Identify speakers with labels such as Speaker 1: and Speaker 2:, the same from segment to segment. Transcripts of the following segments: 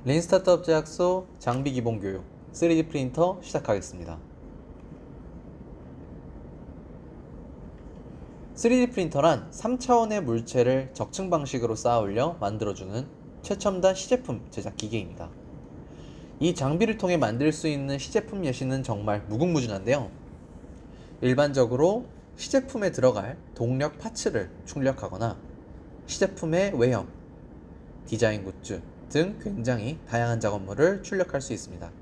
Speaker 1: 린 스타트업 제약소 장비 기본 교육 3D 프린터 시작하겠습니다. 3D 프린터란 3차원의 물체를 적층 방식으로 쌓아 올려 만들어주는 최첨단 시제품 제작 기계입니다. 이 장비를 통해 만들 수 있는 시제품 예시는 정말 무궁무진한데요. 일반적으로 시제품에 들어갈 동력 파츠를 출력하거나 시제품의 외형, 디자인 굿즈 등 굉장히 다양한 작업물을 출력할 수 있습니다.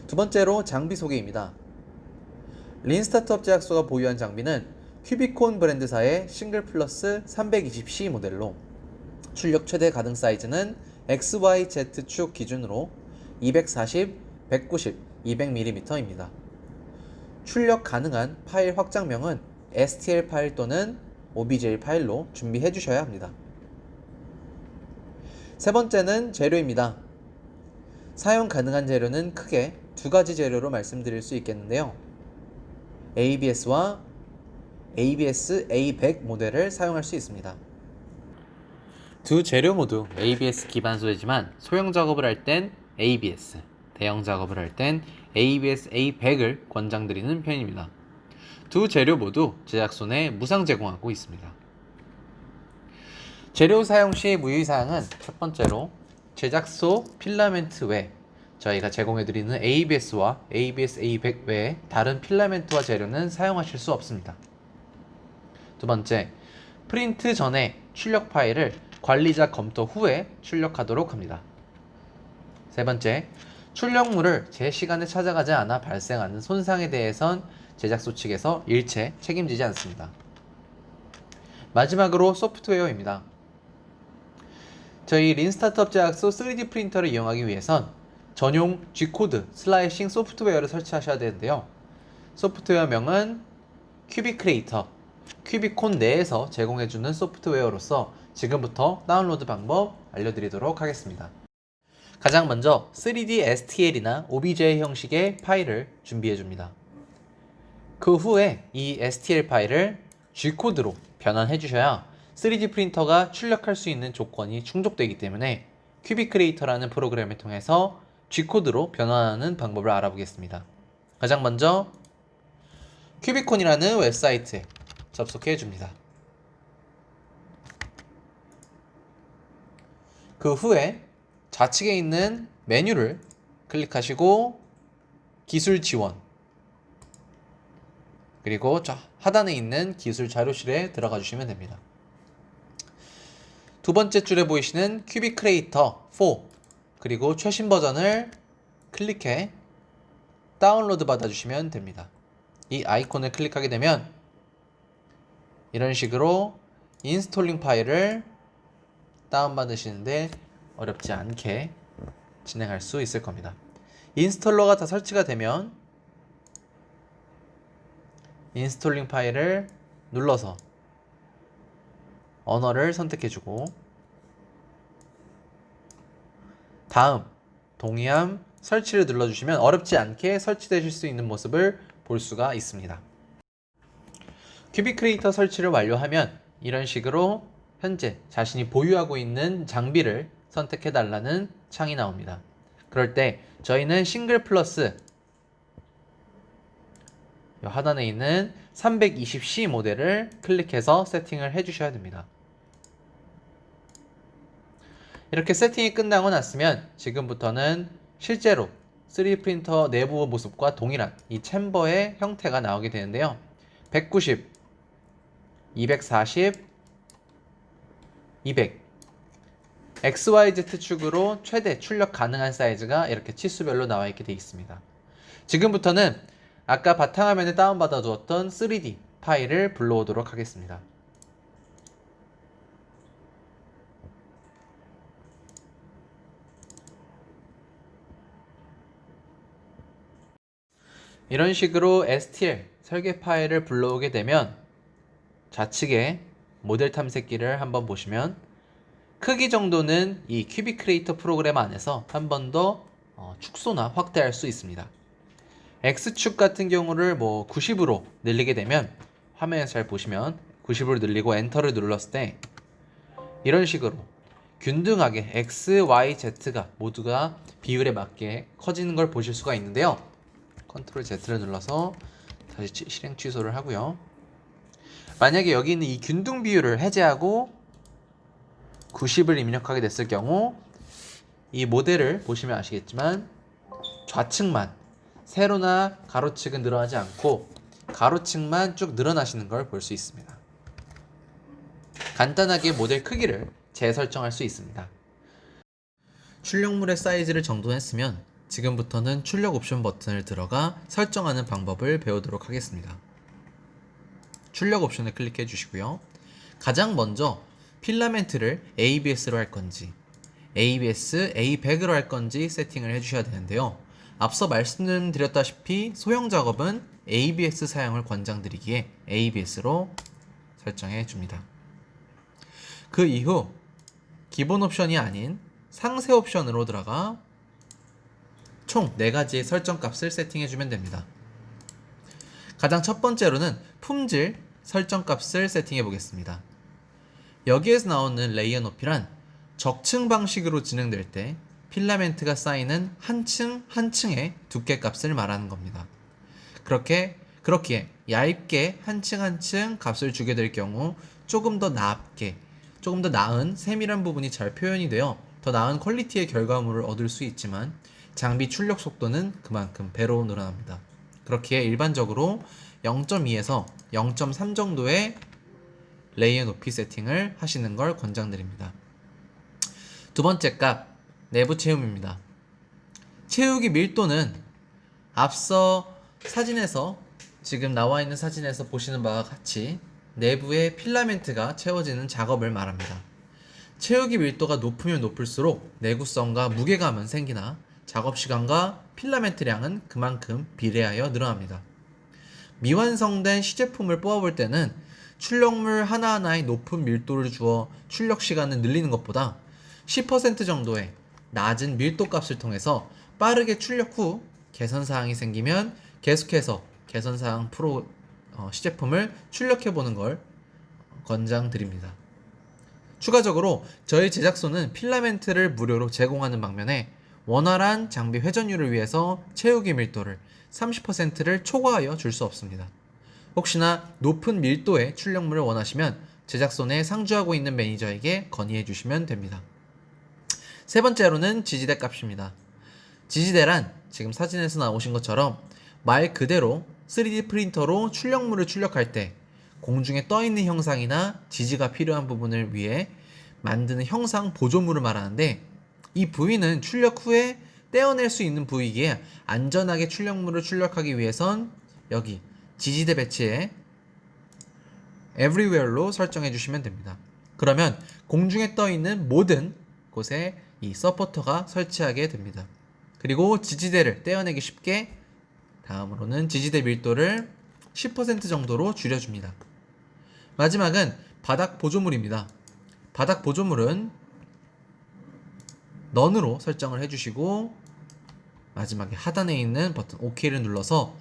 Speaker 1: 두 번째로 장비 소개입니다. 린 스타트업 제약소가 보유한 장비는 큐비콘 브랜드사의 싱글 플러스 320C 모델로 출력 최대 가능 사이즈는 XYZ 축 기준으로 240, 190, 200mm입니다. 출력 가능한 파일 확장명은 STL 파일 또는 OBJ 파일로 준비해 주셔야 합니다. 세 번째는 재료입니다. 사용 가능한 재료는 크게 두 가지 재료로 말씀드릴 수 있겠는데요. ABS와 ABS A100 모델을 사용할 수 있습니다. 두 재료 모두 ABS 기반 소재지만 소형 작업을 할 땐 ABS, 대형 작업을 할 땐 ABS A100을 권장드리는 편입니다. 두 재료 모두 제작소 내 무상 제공하고 있습니다. 재료 사용 시 무유의사항은 첫 번째로 제작소 필라멘트 외 저희가 제공해드리는 ABS와 ABS A100 외에 다른 필라멘트와 재료는 사용하실 수 없습니다. 두 번째, 프린트 전에 출력 파일을 관리자 검토 후에 출력하도록 합니다. 세 번째, 출력물을 제 시간에 찾아가지 않아 발생하는 손상에 대해선 제작소 측에서 일체 책임지지 않습니다. 마지막으로 소프트웨어입니다. 저희 린 스타트업 제약소 3D 프린터를 이용하기 위해선 전용 G코드 슬라이싱 소프트웨어를 설치하셔야 되는데요. 소프트웨어명은 큐비크레이터, 큐비콘 내에서 제공해주는 소프트웨어로서 지금부터 다운로드 방법 알려드리도록 하겠습니다. 가장 먼저 3D STL이나 OBJ 형식의 파일을 준비해줍니다. 그 후에 이 STL 파일을 G코드로 변환해 주셔야 3D 프린터가 출력할 수 있는 조건이 충족되기 때문에 큐비크레이터라는 프로그램을 통해서 G코드로 변환하는 방법을 알아보겠습니다. 가장 먼저 큐비콘이라는 웹사이트에 접속해 줍니다. 그 후에 좌측에 있는 메뉴를 클릭하시고 기술 지원 그리고 하단에 있는 기술 자료실에 들어가 주시면 됩니다. 두 번째 줄에 보이시는 큐비크레이터 4 그리고 최신 버전을 클릭해 다운로드 받아주시면 됩니다. 이 아이콘을 클릭하게 되면 이런 식으로 인스톨링 파일을 다운받으시는데 어렵지 않게 진행할 수 있을 겁니다. 인스톨러가 다 설치가 되면 인스톨링 파일을 눌러서 언어를 선택해주고 다음 동의함 설치를 눌러주시면 어렵지 않게 설치되실 수 있는 모습을 볼 수가 있습니다. 큐비크레이터 설치를 완료하면 이런 식으로 현재 자신이 보유하고 있는 장비를 선택해달라는 창이 나옵니다. 그럴 때 저희는 싱글 플러스 하단에 있는 320C 모델을 클릭해서 세팅을 해주셔야 됩니다. 이렇게 세팅이 끝나고 났으면 지금부터는 실제로 3D 프린터 내부 모습과 동일한 이 챔버의 형태가 나오게 되는데요. 190, 240, 200 XYZ 축으로 최대 출력 가능한 사이즈가 이렇게 치수별로 나와 있게 되어 있습니다. 지금부터는 아까 바탕화면에 다운받아 두었던 3D 파일을 불러오도록 하겠습니다. 이런 식으로 STL 설계 파일을 불러오게 되면 좌측에 모델 탐색기를 한번 보시면 크기 정도는 이 큐비크레이터 프로그램 안에서 한 번 더 축소나 확대할 수 있습니다. X축 같은 경우를 90으로 늘리게 되면 화면에서 잘 보시면 90으로 늘리고 엔터를 눌렀을 때 이런 식으로 균등하게 X, Y, Z가 모두가 비율에 맞게 커지는 걸 보실 수가 있는데요. 컨트롤 Z를 눌러서 다시 실행 취소를 하고요. 만약에 여기 있는 이 균등 비율을 해제하고 90을 입력하게 됐을 경우 이 모델을 보시면 아시겠지만 좌측만 세로나 가로측은 늘어나지 않고 가로측만 쭉 늘어나시는 걸 볼 수 있습니다. 간단하게 모델 크기를 재설정할 수 있습니다. 출력물의 사이즈를 정돈했으면 지금부터는 출력 옵션 버튼을 들어가 설정하는 방법을 배우도록 하겠습니다. 출력 옵션을 클릭해 주시고요. 가장 먼저 필라멘트를 ABS로 할 건지 ABS, A100으로 할 건지 세팅을 해주셔야 되는데요. 앞서 말씀드렸다시피 소형 작업은 ABS 사용을 권장드리기에 ABS로 설정해 줍니다. 그 이후 기본 옵션이 아닌 상세 옵션으로 들어가 총 4가지의 설정 값을 세팅해 주면 됩니다. 가장 첫 번째로는 품질 설정 값을 세팅해 보겠습니다. 여기에서 나오는 레이어 높이란 적층 방식으로 진행될 때 필라멘트가 쌓이는 한 층 한 층의 두께 값을 말하는 겁니다. 그렇기에 얇게 한 층 한 층 값을 주게 될 경우 조금 더 나은 세밀한 부분이 잘 표현이 되어 더 나은 퀄리티의 결과물을 얻을 수 있지만 장비 출력 속도는 그만큼 배로 늘어납니다. 그렇기에 일반적으로 0.2에서 0.3 정도의 레이어 높이 세팅을 하시는 걸 권장드립니다. 두 번째 값, 내부 채움입니다. 채우기 밀도는 앞서 사진에서 지금 나와 있는 사진에서 보시는 바와 같이 내부에 필라멘트가 채워지는 작업을 말합니다. 채우기 밀도가 높으면 높을수록 내구성과 무게감은 생기나 작업 시간과 필라멘트량은 그만큼 비례하여 늘어납니다. 미완성된 시제품을 뽑아볼 때는 출력물 하나하나에 높은 밀도를 주어 출력 시간을 늘리는 것보다 10% 정도의 낮은 밀도 값을 통해서 빠르게 출력 후 개선사항이 생기면 계속해서 개선사항 시제품을 출력해보는 걸 권장드립니다. 추가적으로 저희 제작소는 필라멘트를 무료로 제공하는 반면에 원활한 장비 회전율을 위해서 채우기 밀도를 30%를 초과하여 줄 수 없습니다. 혹시나 높은 밀도의 출력물을 원하시면 제작소 내 상주하고 있는 매니저에게 건의해 주시면 됩니다. 세 번째로는 지지대 값입니다. 지지대란 지금 사진에서 나오신 것처럼 말 그대로 3D 프린터로 출력물을 출력할 때 공중에 떠 있는 형상이나 지지가 필요한 부분을 위해 만드는 형상 보조물을 말하는데 이 부위는 출력 후에 떼어낼 수 있는 부위이기에 안전하게 출력물을 출력하기 위해선 여기 지지대 배치에 Everywhere로 설정해 주시면 됩니다. 그러면 공중에 떠 있는 모든 곳에 이 서포터가 설치하게 됩니다. 그리고 지지대를 떼어내기 쉽게 다음으로는 지지대 밀도를 10% 정도로 줄여줍니다. 마지막은 바닥 보조물입니다. 바닥 보조물은 넌으로 설정을 해주시고 마지막에 하단에 있는 버튼 OK를 눌러서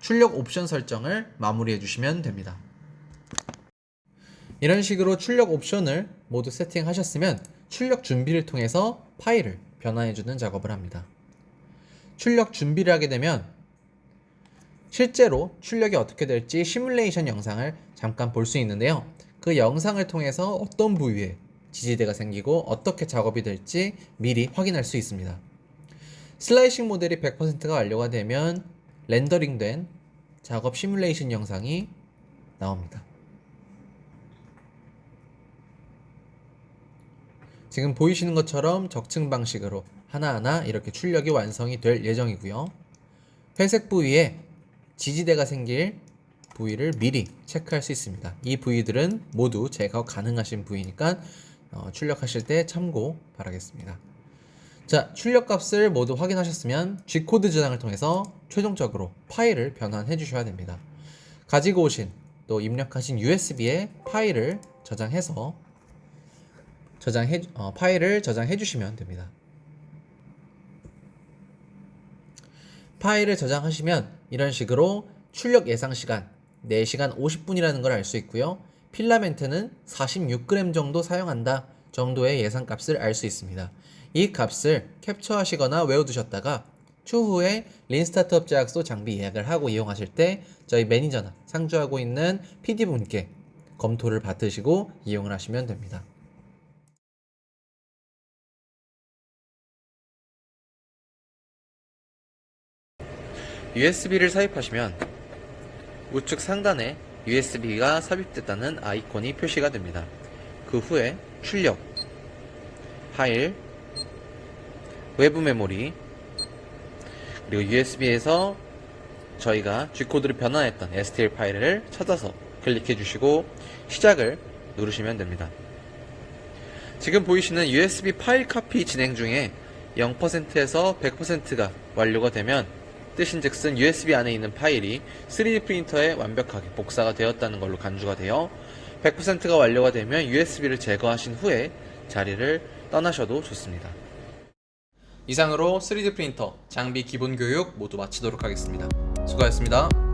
Speaker 1: 출력 옵션 설정을 마무리해 주시면 됩니다. 이런 식으로 출력 옵션을 모두 세팅하셨으면 출력 준비를 통해서 파일을 변환해주는 작업을 합니다. 출력 준비를 하게 되면 실제로 출력이 어떻게 될지 시뮬레이션 영상을 잠깐 볼 수 있는데요. 그 영상을 통해서 어떤 부위에 지지대가 생기고 어떻게 작업이 될지 미리 확인할 수 있습니다. 슬라이싱 모델이 100%가 완료가 되면 렌더링된 작업 시뮬레이션 영상이 나옵니다. 지금 보이시는 것처럼 적층 방식으로 하나하나 이렇게 출력이 완성이 될 예정이고요. 회색 부위에 지지대가 생길 부위를 미리 체크할 수 있습니다. 이 부위들은 모두 제거 가능하신 부위니까 출력하실 때 참고 바라겠습니다. 자, 출력 값을 모두 확인하셨으면 G코드 저장을 통해서 최종적으로 파일을 변환해 주셔야 됩니다. 가지고 오신 또 입력하신 USB에 파일을 저장해서 파일을 저장해 주시면 됩니다. 파일을 저장하시면 이런 식으로 출력 예상 시간 4시간 50분이라는 걸 알 수 있고요. 필라멘트는 46g 정도 사용한다 정도의 예상값을 알 수 있습니다. 이 값을 캡처하시거나 외워두셨다가 추후에 린스타트업 제약소 장비 예약을 하고 이용하실 때 저희 매니저나 상주하고 있는 PD분께 검토를 받으시고 이용을 하시면 됩니다. USB를 삽입하시면 우측 상단에 USB가 삽입됐다는 아이콘이 표시가 됩니다. 그 후에 출력, 파일, 외부 메모리, 그리고 USB에서 저희가 G코드를 변환했던 STL 파일을 찾아서 클릭해 주시고 시작을 누르시면 됩니다. 지금 보이시는 USB 파일 카피 진행 중에 0%에서 100%가 완료가 되면 뜻인즉슨 USB 안에 있는 파일이 3D 프린터에 완벽하게 복사가 되었다는 걸로 간주가 되어 100%가 완료가 되면 USB를 제거하신 후에 자리를 떠나셔도 좋습니다. 이상으로 3D 프린터 장비 기본 교육 모두 마치도록 하겠습니다. 수고하셨습니다.